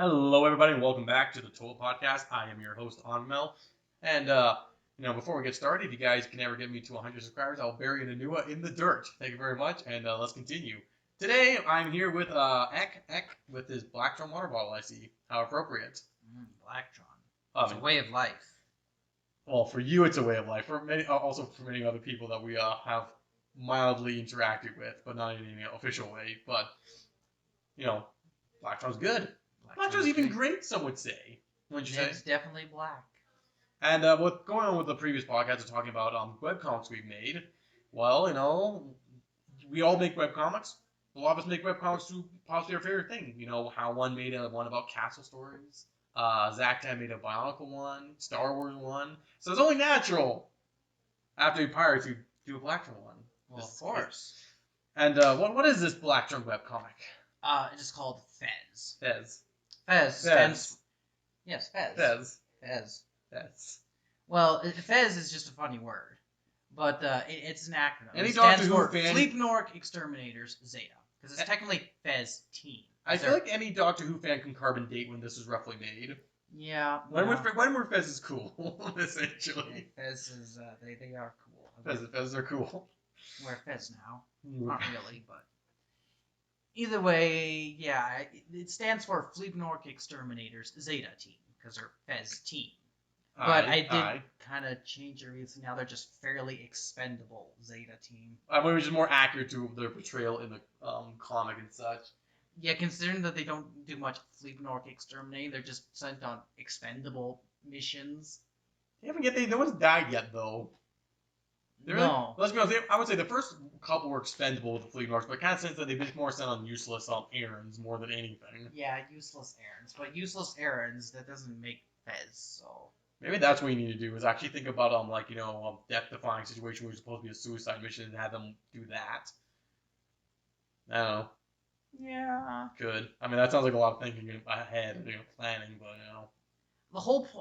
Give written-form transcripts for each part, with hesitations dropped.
Hello, everybody, and welcome back to the Total Podcast. I am your host, Anmel. And, before we get started, if you guys can ever get me to 100 subscribers, I'll bury an Anua in the dirt. Thank you very much, and let's continue. Today, I'm here with Ek with his Blacktron water bottle, I see. How appropriate. Blacktron. It's a way of life. Well, for you, it's a way of life. For many, also for many other people that we have mildly interacted with, but not in any official way. But, Blacktron's good. Blacktron's even great, some would say. Wouldn't you say? It's definitely black. And what's going on with the previous podcast is talking about webcomics we've made. Well, we all make webcomics. A lot of us make webcomics through possibly our favorite thing. You know, how one made one about castle stories. Zach made a Bionicle one. Star Wars one. So it's only natural, after we pirate, to do a Blacktron one. Well, of course. And what is this Blacktron webcomic? It is called Fez. Fez. Fez stands... Yes, Fez. Fez. Well, Fez is just a funny word, but it's an acronym. Any it stands Doctor Who for fan... Fleepnork Exterminators Zeta, because it's technically Fez Team. I feel like any Doctor Who fan can carbon date when this was roughly made. Yeah. When were Fez's cool, essentially? Fez is, they are cool. Fez are cool. We're Fez now. Not really, but... Either way, yeah, it stands for Fleepnork Exterminators Zeta Team, because they're Fez Team. But I did kind of change their reason. Now they're just fairly expendable Zeta Team. Which is more accurate to their portrayal in the comic and such. Yeah, considering that they don't do much Fleepnork Exterminating, they're just sent on expendable missions. No one's died yet, though. No. Let's be honest, I would say the first couple were expendable with the Fleepnorks, but kind of sense that they've been more sent on useless errands more than anything. Yeah, useless errands. But useless errands, that doesn't make Fez, so... Maybe that's what you need to do, is actually think about, death-defying situation where it's supposed to be a suicide mission and have them do that. I don't know. Yeah. Could. I mean, that sounds like a lot of thinking ahead and, planning, but,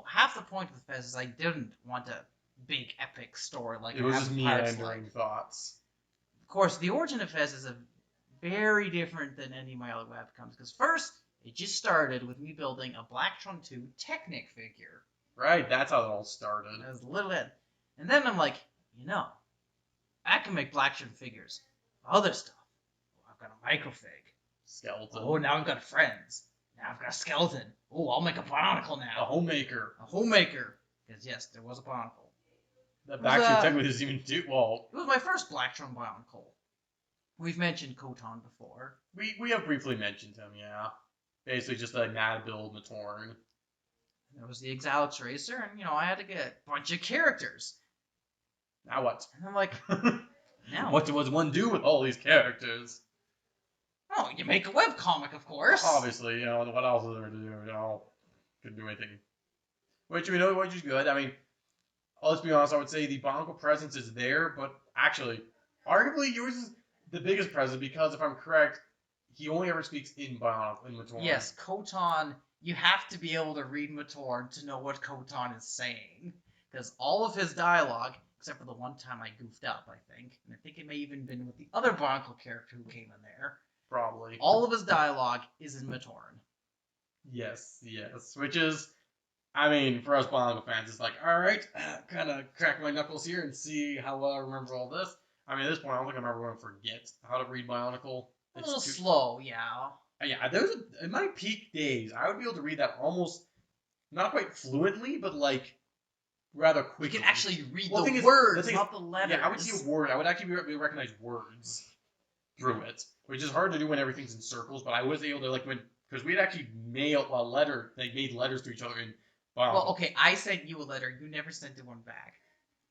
half the point with Fez is I didn't want a big epic story like it was just meandering thoughts. Of course, the origin of Fez is very different than any of my other webcomics, because first, it just started with me building a Blacktron 2 Technic figure. Right, that's how it all started. It was a little bit. And then I'm like, I can make Blacktron figures. Other stuff. Oh, I've got a microfig. Skeleton. Oh, now I've got friends. Now I've got a skeleton. Oh, I'll make a Bionicle now. A homemaker. Because, yes, there was a Bionicle. That actually technically doesn't even do well. It was my first Blacktron Bionicle. We've mentioned Koton before. We have briefly mentioned him, yeah. Basically just a mad build Matorn. There was the Exile Tracer, and I had to get a bunch of characters. Now what? And I'm like, now what does one do with all these characters? Oh, you make a webcomic, of course. Obviously, what else is there to do? Couldn't do anything. Which is good. I mean, let's be honest, I would say the Bionicle presence is there, but actually, arguably yours is the biggest presence because, if I'm correct, he only ever speaks in Bionicle, in Matorn. Yes, Koton, you have to be able to read Matorn to know what Koton is saying. Because all of his dialogue, except for the one time I goofed up, I think, and I think it may even been with the other Bionicle character who came in there. Probably. All of his dialogue is in Matorn. Yes. Which is... I mean, for us Bionicle fans, it's like, alright, kind of crack my knuckles here and see how well I remember all this. I mean, at this point, I don't think I'm ever going to forget how to read Bionicle. It's a little slow, yeah. Yeah, in my peak days, I would be able to read that almost, not quite fluently, but, rather quickly. You can actually read the words, not the letters. Yeah, I would see a word. I would actually be able to recognize words through it, which is hard to do when everything's in circles, but I was able to, because we'd actually mail a letter, made letters to each other in Bionicle. Well, okay, I sent you a letter. You never sent one back.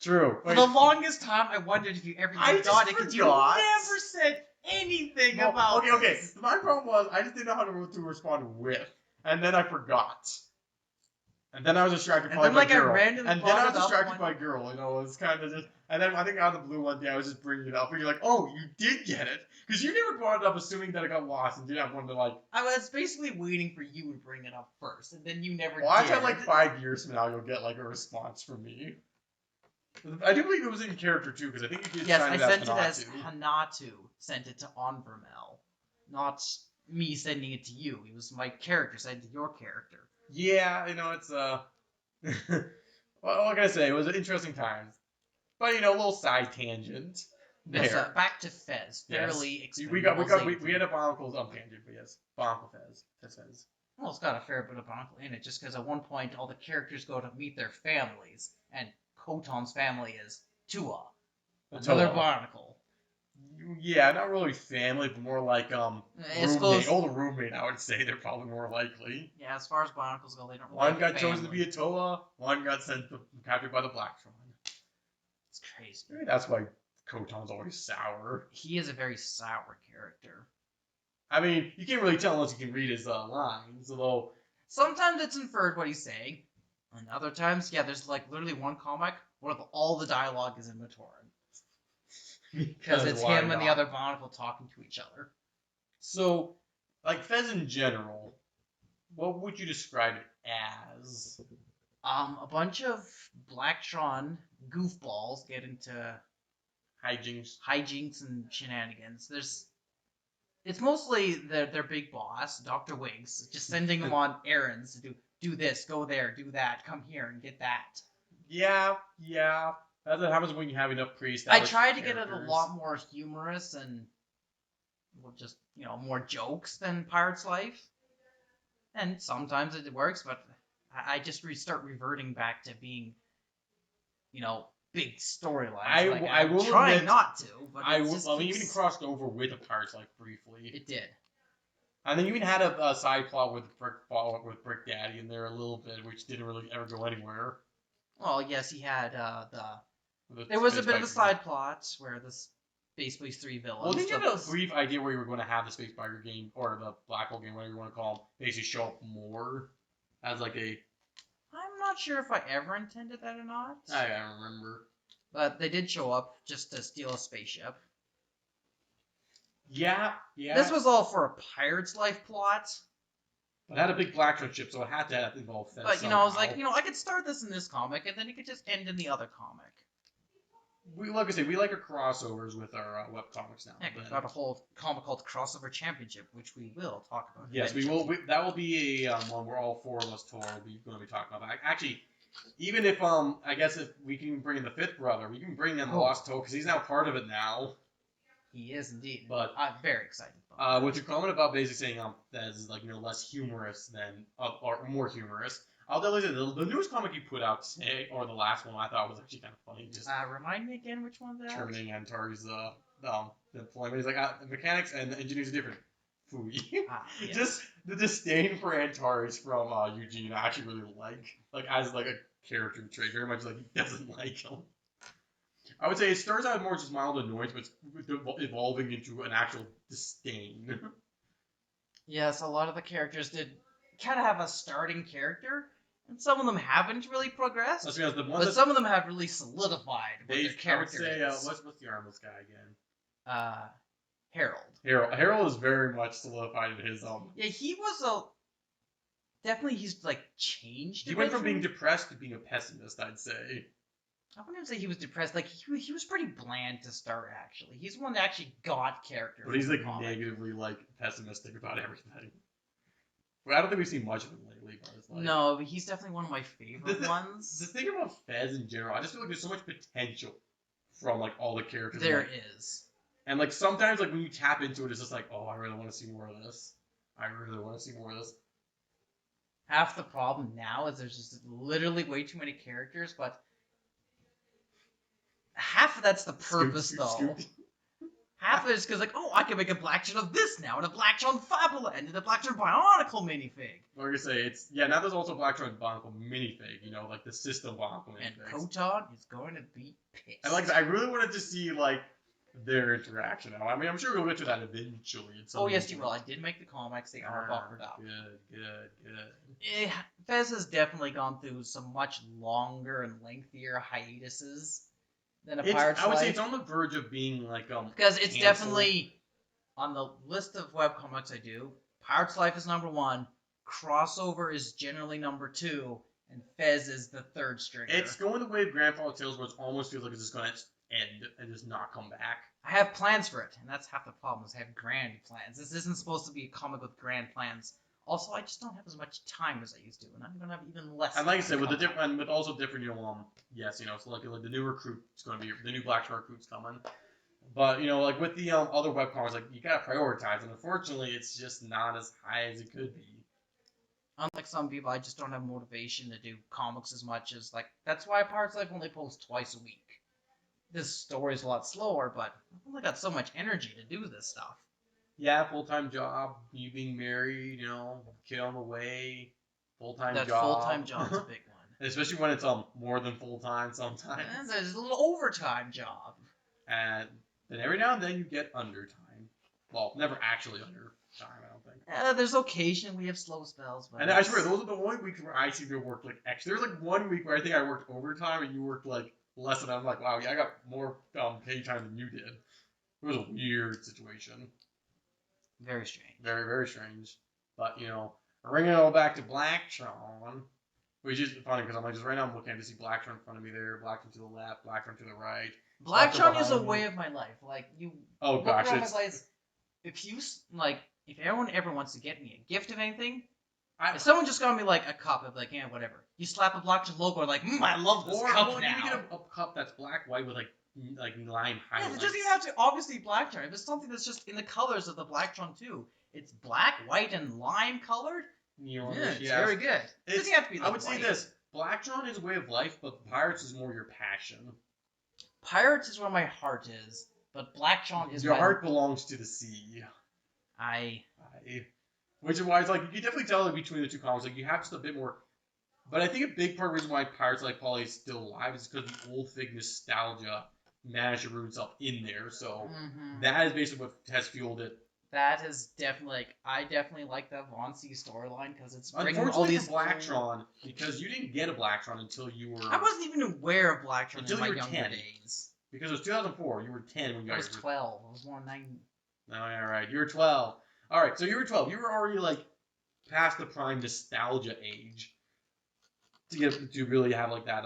True. For the longest time, I wondered if you ever got it, because you never said anything about it. Okay. My problem was, I just didn't know how to respond with. And then I forgot. And then I was distracted by a girl. By a girl, it was kind of just... And then I think out of the blue one day, I was just bringing it up. And you're like, oh, you did get it? Because you never brought it up assuming that it got lost and didn't have one to, I was basically waiting for you to bring it up first, and then you never did. Well, I said 5 years from now, you'll get, a response from me. I do believe it was in character, too, because I think you did I sent it as Hanatu sent it to Onvermel. Not me sending it to you. It was my character sending it to your character. Yeah, it's well, what can I say? It was an interesting time, but a little side tangent there. Yes, back to Fez. Fairly expendable. We had a Bonicles tangent, but yes, Bonicle Fez. Well, it's got a fair bit of Bonicle in it, just because at one point all the characters go to meet their families, and Koton's family is Tua, another Bonicle. Yeah, not really family, but more like roommate. Old roommate, I would say they're probably more likely. Yeah, as far as Bonicles go, they don't. One got chosen to be a Toa. One got captured by the Blacktron. It's crazy. Maybe that's why Koton's always sour. He is a very sour character. I mean, you can't really tell unless you can read his lines, although sometimes it's inferred what he's saying, and other times, yeah, there's like literally one comic where all the dialogue is in Matoran. Because it's him and the other Bonicle talking to each other. So, like Fez in general, what would you describe it as? A bunch of Blacktron goofballs get into hijinks and shenanigans. It's mostly their big boss, Dr. Wiggs, just sending them on errands to do this, go there, do that, come here and get that. Yeah. That's what happens when you have enough priests. I tried to get it a lot more humorous and just more jokes than Pirate's Life, and sometimes it works, but I just start reverting back to being, big storylines. I will try not to, but even crossed over with a Pirate's Life briefly. It did. And then you even had a side plot with Brick Daddy in there a little bit, which didn't really ever go anywhere. Well, yes, he had there was a bit of a side plot where this Space Police 3 villains. Well, didn't you have a brief idea where you were going to have the Space Biker game, or the Black Hole game, whatever you want to call them, basically show up more as like a... I'm not sure if I ever intended that or not. I don't remember. But they did show up just to steal a spaceship. Yeah. This was all for a Pirate's Life plot. It had a big Blacktron ship, so it had to involve Fez. But, I was like, I could start this in this comic, and then it could just end in the other comic. Like I say, we like our crossovers with our webcomics now. Yeah, we've got a whole comic called Crossover Championship, which we will talk about. Yes, we will. That will be a one where all four of us going to be talking about. Actually, even if I guess if we can bring in the fifth brother, we can bring in the Lost Toe because he's now part of it now. He is indeed. But I'm very excited. With your comment about basically saying that is like less humorous than or more humorous. I'll definitely say the newest comic you put out today, or the last one, I thought was actually kind of funny. Just remind me again which one that? Terminating Antari's employment. He's like mechanics and engineers are different. Fooey. Yes. Just the disdain for Antares from Eugene, I actually really like as like a character trait. Very much like he doesn't like him. I would say it starts out more just mild annoyance, but it's evolving into an actual disdain. Yes, a lot of the characters did kind of have a starting character, and some of them haven't really progressed. But some of them have really solidified what their character is. What's the armless guy again? Harold. Harold is very much solidified in his Yeah, he was definitely he's like changed. He went from being depressed to being a pessimist, I'd say. I wouldn't even say he was depressed. Like he was pretty bland to start. Actually, he's the one that actually got character. But he's like negatively pessimistic about everything. Well, I don't think we've seen much of him lately. But no, but he's definitely one of my favorite ones. The thing about Fez in general, I just feel like there's so much potential from all the characters. There is. And sometimes when you tap into it, it's just oh, I really want to see more of this. Half the problem now is there's just literally way too many characters, but half of that's the purpose, though. Half of it is because, I can make a Blacktron of this now, and a Blacktron Fabula, and a Blacktron Bionicle minifig. Like I say, now there's also Blacktron Bionicle minifig, the system Bionicle minifig. And Koton is going to be pissed. And I really wanted to see, their interaction now. I mean, I'm sure we'll get to that eventually. Oh, yes, you will. I did make the comics. They are buffered up. Good. Fez has definitely gone through some much longer and lengthier hiatuses than a Pirate's Life. I would say it's on the verge of being because it's canceled. Definitely on the list of webcomics I do. Pirate's Life is number 1. Crossover is generally number 2, and Fez is the third stringer. It's going the way of Grandfather Tales, where it almost feels like it's just going to end and just not come back. I have plans for it, and that's half the problem. Is I have grand plans. This isn't supposed to be a comic with grand plans. Also, I just don't have as much time as I used to, and I'm gonna have even less. And like I said, with the coming different, with also different, yes, so like the new recruit's going to be the new Blacktron recruit's coming. But like with the other webcomics, like you gotta prioritize, and unfortunately, it's just not as high as it could be. Unlike some people, I just don't have motivation to do comics as much as like. That's why Pirates Life only posts twice a week. This story's a lot slower, but I've only got so much energy to do this stuff. Yeah, full-time job, you being married, kid on the way, full-time job. That full-time job's a big one. Especially when it's more than full-time sometimes. And there's a little overtime job. And then every now and then you get undertime. Well, never actually undertime, I don't think. There's occasion we have slow spells, but and I swear those are the only weeks where I seem to work like extra. There's like 1 week where I think I worked overtime and you worked like less, and I'm like, wow, yeah, I got more pay time than you did. It was a weird situation. Very strange. Very, very strange. But, bringing it all back to Blacktron, which is funny because I'm like, just right now I'm looking to see Blacktron in front of me there, Blacktron to the left, Blacktron to the right. Blacktron is a way of my life. Like, you look around my life. If everyone ever wants to get me a gift of anything, if someone just got me like a cup of like, yeah, whatever, you slap a Blacktron logo and like, I love this cup now. You get a cup that's black, white with like lime highlights. Yeah, it doesn't even have to obviously Blacktron. If it's something that's just in the colors of the Blacktron 2, it's black, white, and lime colored. It's very good. It doesn't have to be like I would say this: Blacktron is a way of life, but Pirates is more your passion. Pirates is where my heart is, but Blacktron is your heart belongs to the sea. Which is why it's like you can definitely tell between the two comics, like you have just a bit more. But I think a big part of the reason why Pirates Like Polly is still alive is because the old Fig nostalgia managed to root itself in there. So that is basically what has fueled it. That is definitely I definitely like that Von C storyline because it's bringing all these Blacktron because you didn't get a Blacktron until you were. I wasn't even aware of Blacktron until in my younger 10. days. Because it was 2004. You were 10 when you guys. I was 12. I was born 9. Oh, yeah, right. You were 12. All right, so you were 12. You were already like past the prime nostalgia age to really have like that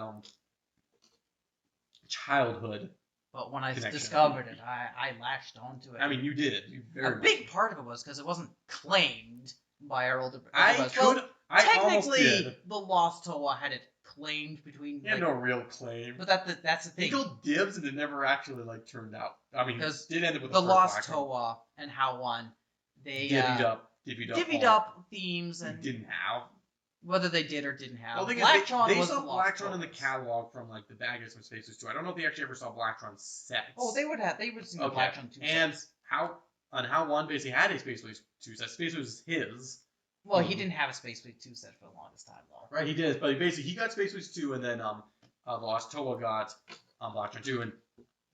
childhood. But when I discovered it, I latched onto it. I mean, you did it. A big part of it was because it wasn't claimed by our older. Technically, the Lost Toa had it claimed between. He had no real claim. But that's the thing. He called dibs, and it never actually turned out. I mean, it did end up with the Lost Toa and How One. They divvied up themes and didn't have. Whether they did or didn't have. Well, Blacktron they was saw the Blacktron in the catalog from like the Baggage from Space Race 2. I don't know if they actually ever saw Blacktron sets. Oh, they would have. They would see the Blacktron 2 and sets. How One basically had a Space Race 2 set. Space Race was his. Well, he didn't have a Space Race 2 set for the longest time, though. Right, he did. But he got Space Race 2, and then Lost Toa got Blacktron 2. And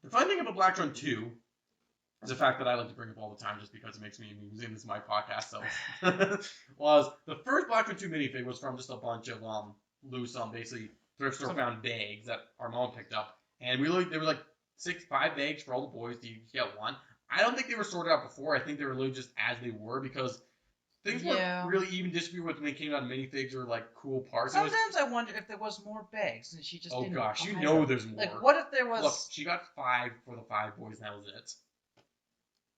the fun thing about Blacktron 2 is the fact that I like to bring up all the time just because it makes me amusing. This is my podcast, so was the first Blacktron 2 minifig was from just a bunch of loose basically thrift store found bags that our mom picked up, and there were like 5 bags for all the boys to get one. I don't think they were sorted out before. I think they were literally just as they were because things weren't really even distributed when they came out in minifigs or like cool parts. Sometimes I wonder if there was more bags and she just didn't. Oh gosh, there's more. Like, what if there was? Look, she got 5 for the 5 boys, and that was it.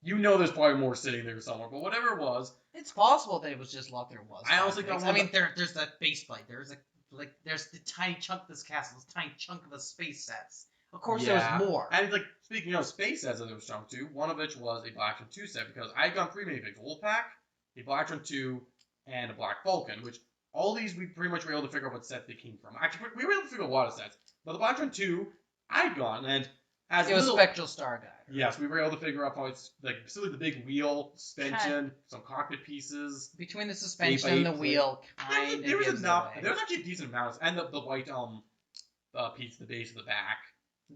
There's probably more sitting there somewhere, but whatever it was, it's possible that it was just luck. There was. I honestly don't. I mean, there's that base plate. There's the tiny chunk of this castle, this tiny chunk of the space sets. Of course, there was more. And like speaking of space sets that there was chunk to, one of which was a Blacktron 2 set because I had gone 3 minifigs: Wolfpack, a Blacktron 2, and a Black Falcon. Which all these we pretty much were able to figure out what set they came from. Actually, we were able to figure out a lot of sets, but the Blacktron 2 I'd gone and. It was Spectral Star Guy. Yes, we were able to figure out how it's like simply the big wheel, suspension, some cockpit pieces. Between the suspension and the wheel, there was enough. There was actually a decent amount, and the white piece, the base of the back.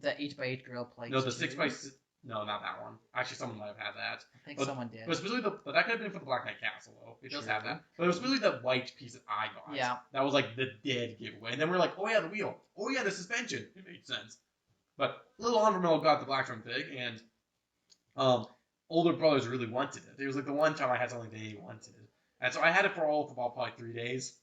The 8x8 grill plate. No, the 6x6. No, not that one. Actually, someone might have had that. I think someone did. But specifically, but that could have been for the Black Knight Castle, though. It does have that. But it was really the white piece that I got. Yeah. That was like the dead giveaway, and then we're like, oh yeah, the wheel. Oh yeah, the suspension. It made sense. But little Honorable got the Blacktron fig, and older brothers really wanted it. It was like the one time I had something they wanted. And so I had it for about probably 3 days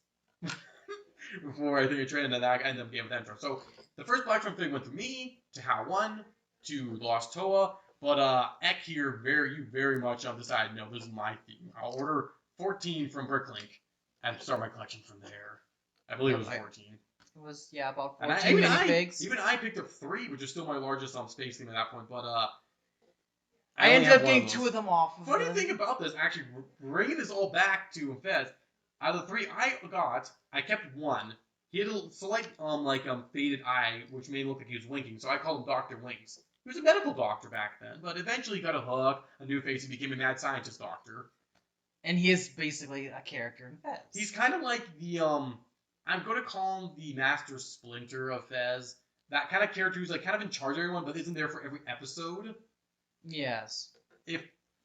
before I think I traded, and then I ended up getting with Entron. So the first Blacktron fig went to me, to How One, to Lost Toa, But Eck here, you very much decided, no, this is my theme. I'll order 14 from Bricklink and start my collection from there. I believe it was 14. It was, about 14 and minifigs. Even I picked up 3, which is still my largest space theme at that point. But I ended up getting 2 of them off. Funny thing about this, actually, bringing this all back to Fez, out of the 3 I got, I kept 1. He had a slight faded eye, which made it look like he was winking, so I called him Dr. Winks. He was a medical doctor back then, but eventually he got a hook, a new face, and became a mad scientist doctor. And he is basically a character in Fez. He's kind of like the I'm going to call him the Master Splinter of Fez. That kind of character who's like kind of in charge of everyone, but isn't there for every episode. Yes.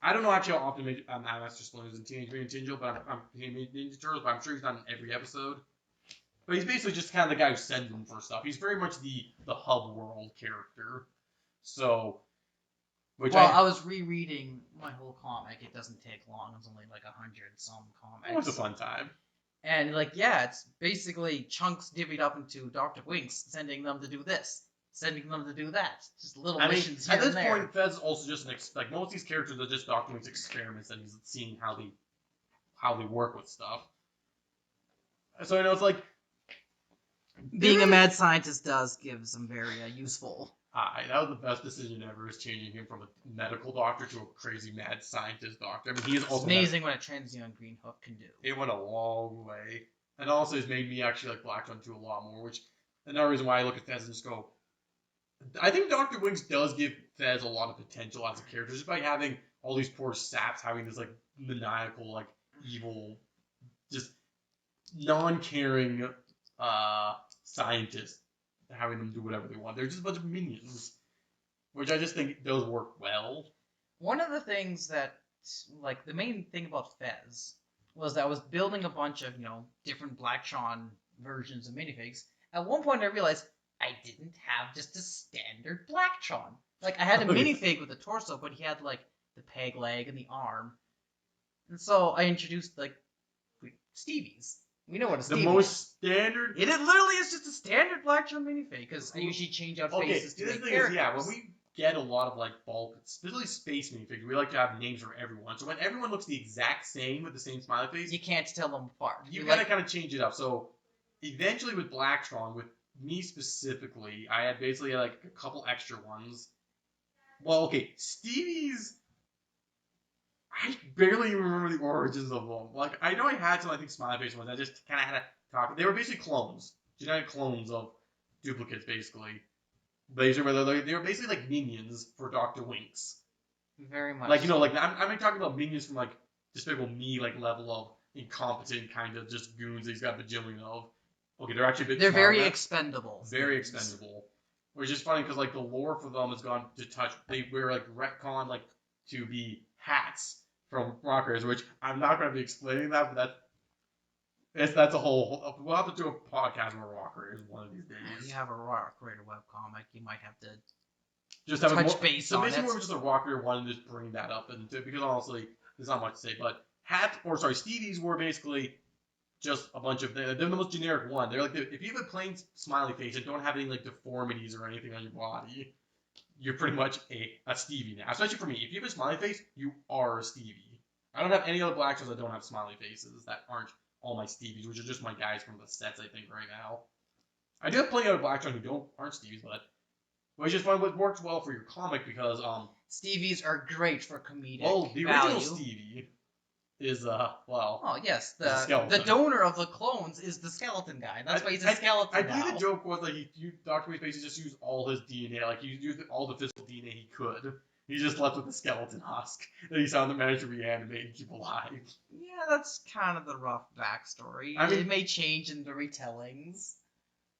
I don't know actually how often Master Splinter is in Teenage Mutant Ninja Turtles, but I'm sure he's not in every episode. But he's basically just kind of the guy who sends them for stuff. He's very much the hub world character. So, I was rereading my whole comic. It doesn't take long. It's only like 100-some comics. It was a fun time. And it's basically chunks divvied up into Dr. Winks, sending them to do this, sending them to do that. Just little missions here and there. At this point, Fez is also just like most of these characters are just Dr. Winks experiments, and he's seeing how they work with stuff. So it's like being a mad scientist does give some very useful. That was the best decision ever, is changing him from a medical doctor to a crazy mad scientist doctor. I mean, he is also amazing what a transient Green Hook can do. It went a long way. And also has made me actually like Blacktron 2 a lot more, which another reason why I look at Fez and just go, I think Dr. Winks does give Fez a lot of potential as a character, just by having all these poor saps having this like maniacal, like evil, just non-caring scientist, having them do whatever they want. They're just a bunch of minions, which I just think does work well. One of the things that, like, the main thing about Fez was that I was building a bunch of, different Blacktron versions of minifigs. At one point I realized I didn't have just a standard Blacktron. Like, I had a minifig with a torso, but he had, like, the peg leg and the arm. And so I introduced, like, Stevie's. We know what a Stevie is. The most standard? It literally is just a standard Blacktron minifig, because I usually change out faces to make characters. When we get a lot of, like, bulk, especially space minifigs, we like to have names for everyone. So when everyone looks the exact same with the same smiley face, you can't tell them apart. You gotta kind of change it up. So eventually with Blacktron, with me specifically, I had basically like a couple extra ones. Well, okay, Stevie's, I barely remember the origins of them. Like, I know I had some, I think, smiley face ones. I just kind of had to talk. They were basically clones, genetic clones of duplicates, basically. They were basically like minions for Dr. Winks. Very much. Like, like I'm talking about minions from like Despicable Me, like level of incompetent kind of just goons that he's got a bajillion of. Okay, they're actually a bit. They're very expendable. Very expendable. Which is funny because like the lore for them has gone to touch. They were like retconned like to be hats from rockers, which I'm not going to be explaining that, but that's a whole. We'll have to do a podcast where rocker is one of these days. You have a rock rated webcomic, you might have to just have touch base on it. So basically, we're just a rocker one and just bring that up, and because honestly, there's not much to say. But Stevie's were basically just a bunch of. They're the most generic one. They're like if you have a plain smiley face and don't have any like deformities or anything on your body, you're pretty much a Stevie now. Especially for me, if you have a smiley face, you are a Stevie. I don't have any other Blacktons that don't have smiley faces that aren't all my Stevies, which are just my guys from the sets, I think, right now. I do have plenty of Blacktron who aren't Stevies, but which is fun. What works well for your comic because Stevies are great for comedic the value. original Stevie is Oh yes, the donor of the clones is the skeleton guy. That's why he's a skeleton. I believe the joke was that Dr. Winks basically just used all his DNA, like he used all the physical DNA he could. He just left with the skeleton husk that he found that managed to reanimate and keep alive. Yeah, that's kind of the rough backstory. I mean, it may change in the retellings.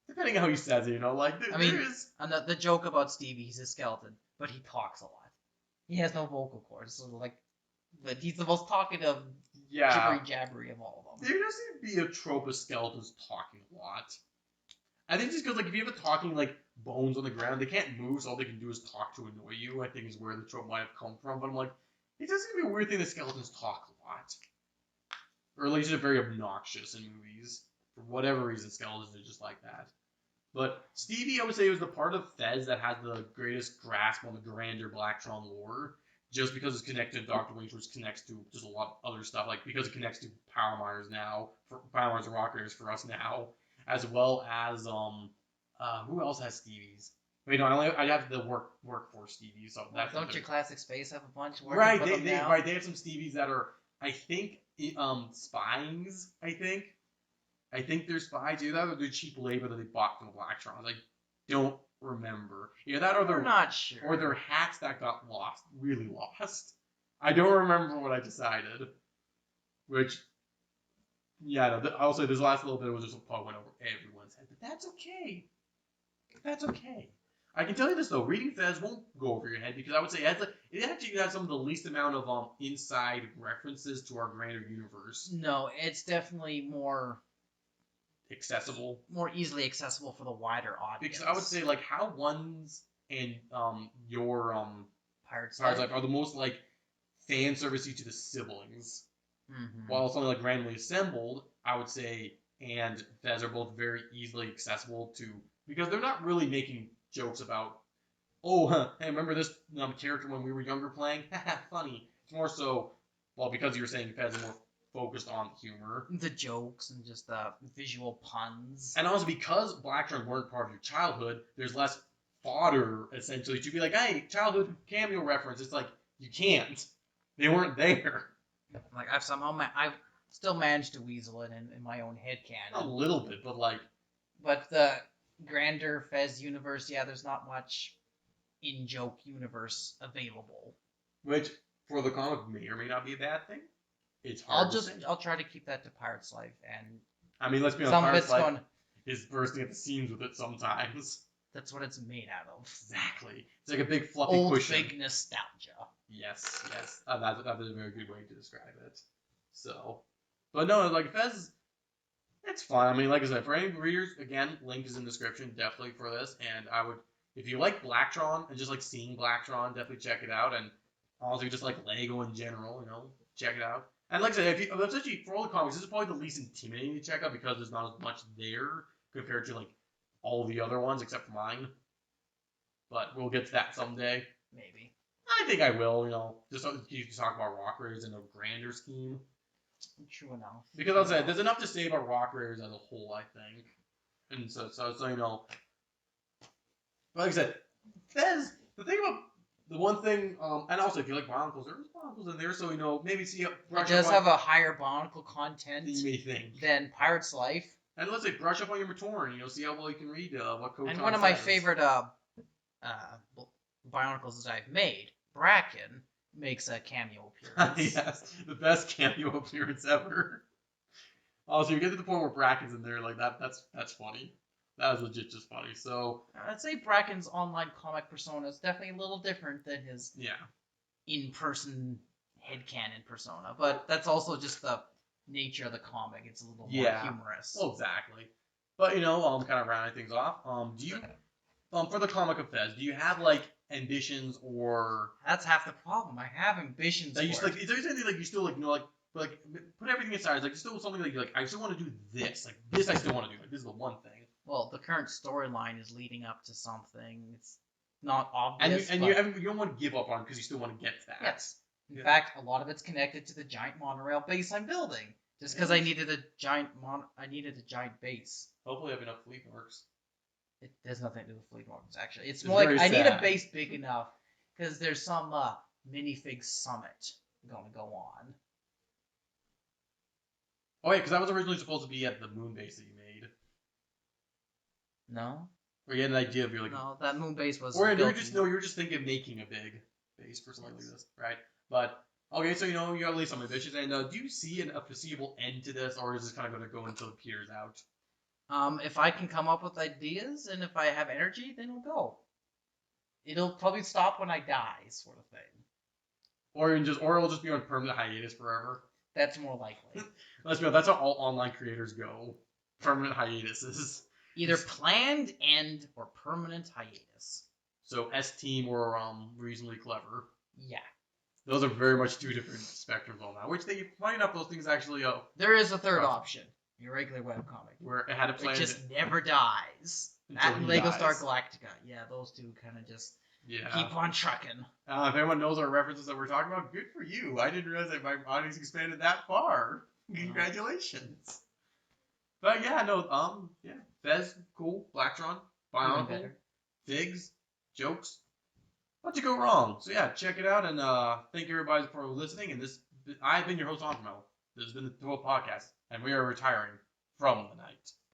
Depending on how he says it, like, there is... And the joke about Stevie, he's a skeleton, but he talks a lot. He has no vocal cords, so, like, but he's the most talkative, jibbery-jabbery of all of them. There does seem to be a trope of skeletons talking a lot. I think just because, like, if you have a talking, like, bones on the ground, they can't move, so all they can do is talk to annoy you, I think is where the trope might have come from. But I'm like, it does seem to be a weird thing that skeletons talk a lot. Or at least they're very obnoxious in movies. For whatever reason, skeletons are just like that. But Stevie, I would say, was the part of Fez that has the greatest grasp on the grander Blacktron lore, just because it's connected to Dr. Wings, which connects to just a lot of other stuff, like because it connects to Power Miners now, for Power Miners and Rock Raiders for us now, as well as who else has Stevies? Wait, no, I have the workforce Stevies, so that's Don't your classic space have a bunch working right. for them now? Right, they have some Stevies that are, I think, spies. I think they're spies. Either that or they're cheap labor that they bought from the Blacktron. I don't remember. Yeah, that or We're not sure. Or their hats that got lost, really lost. I don't remember what I decided. Which, yeah, no, I'll say this last little bit was just a pun went over everyone's head, but that's okay. That's okay. I can tell you this though, reading Fez won't go over your head because I would say it actually has some of the least amount of inside references to our grander universe. No, it's definitely more accessible, more easily accessible for the wider audience. Because I would say like how ones and your Pirates Life are the most like fan servicey to the siblings. Mm-hmm. While something like Randomly Assembled, I would say, and Fez are both very easily accessible to, because they're not really making jokes about, hey, remember this character when we were younger playing? Funny. It's more so, well, because you were saying Fez are more focused on humor. The jokes and just the visual puns. And also because Blacktron weren't part of your childhood, there's less fodder, essentially, to be like, hey, childhood cameo reference. It's like, you can't. They weren't there. Like, I've still managed to weasel it in my own headcanon. A little bit, but like... But the grander Fez universe, yeah, there's not much in-joke universe available. Which, for the comic, may or may not be a bad thing. It's hard to say. I'll try to keep that to Pirate's Life, and... I mean, let's be honest, Pirate's Life is bursting at the seams with it sometimes. That's what it's made out of. Exactly. It's like a big fluffy cushion. Old, big nostalgia. Yes. That is a very good way to describe it. So, but no, like Fez, it's fun. I mean, like I said, for any readers, again, link is in the description, definitely for this. And I would, if you like Blacktron and just like seeing Blacktron, definitely check it out. And also just like Lego in general, check it out. And like I said, especially for all the comics, this is probably the least intimidating to check out because there's not as much there compared to like all the other ones except for mine. But we'll get to that someday. Maybe. I think I will, just so you can talk about Rock Raiders in a grander scheme. True enough. Because I'll say there's enough to say about Rock Raiders as a whole, I think. And so But like I said, Fez, the thing about the one thing, and also if you like Bionicles, there's Bionicles in there, so maybe see it does have a higher Bionicle content than you may think than Pirate's Life. And let's say brush up on your Matoran, see how well you can read what code. And one of my favorite Bionicles that I've made, Bracken, makes a cameo appearance. Yes, the best cameo appearance ever. Also, you get to the point where Bracken's in there, like that's funny. That is legit just funny. So I'd say Bracken's online comic persona is definitely a little different than his in-person headcanon persona, but that's also just the nature of the comic. It's a little more humorous. Well, exactly. But kind of rounding things off. Do you for the comic of Fez, do you have like ambitions or? That's half the problem. I have ambitions. Is there anything like you still like put everything aside? It's like still something like I still want to do this. Like this, I still want to do. Like this is the one thing. Well, the current storyline is leading up to something. It's not obvious. And you don't want to give up on it because you still want to get to that. Yes. In fact, a lot of it's connected to the giant monorail base I'm building. Just because I needed a giant base. Hopefully, I have enough fleet works. It has nothing to do with fleet works, actually. It's more like I need a base big enough because there's some minifig summit going to go on. Oh yeah, because that was originally supposed to be at the moon base that you made. No. Or you had an idea of No, that moon base was. Or you were just thinking of making a big base for something like this, right? But okay, so you have at least some ambitions. And do you see a foreseeable end to this, or is this kind of going to go until it peters out? If I can come up with ideas and if I have energy, then it'll go. It'll probably stop when I die, sort of thing. Or it'll just be on permanent hiatus forever. That's more likely. Let's be honest, that's how all online creators go. Permanent hiatuses. Either planned end or permanent hiatus. So S-Team or reasonably clever. Yeah. Those are very much two different spectrums on that. Which funny enough, those things actually there is a third option. Your regular webcomic. Where it had a plan. It just never dies. That until and he Lego dies. Star Galactica. Yeah, those two kind of just keep on trucking. If anyone knows our references that we're talking about, good for you. I didn't realize that my audience expanded that far. Congratulations. But yeah, no, yeah. Fez, cool. Blacktron, Bionicle, better. Figs, jokes. What'd you go wrong? So yeah, check it out, and thank everybody for listening. And I've been your host, Anthony. This has been the 12 Podcast, and we are retiring from the night.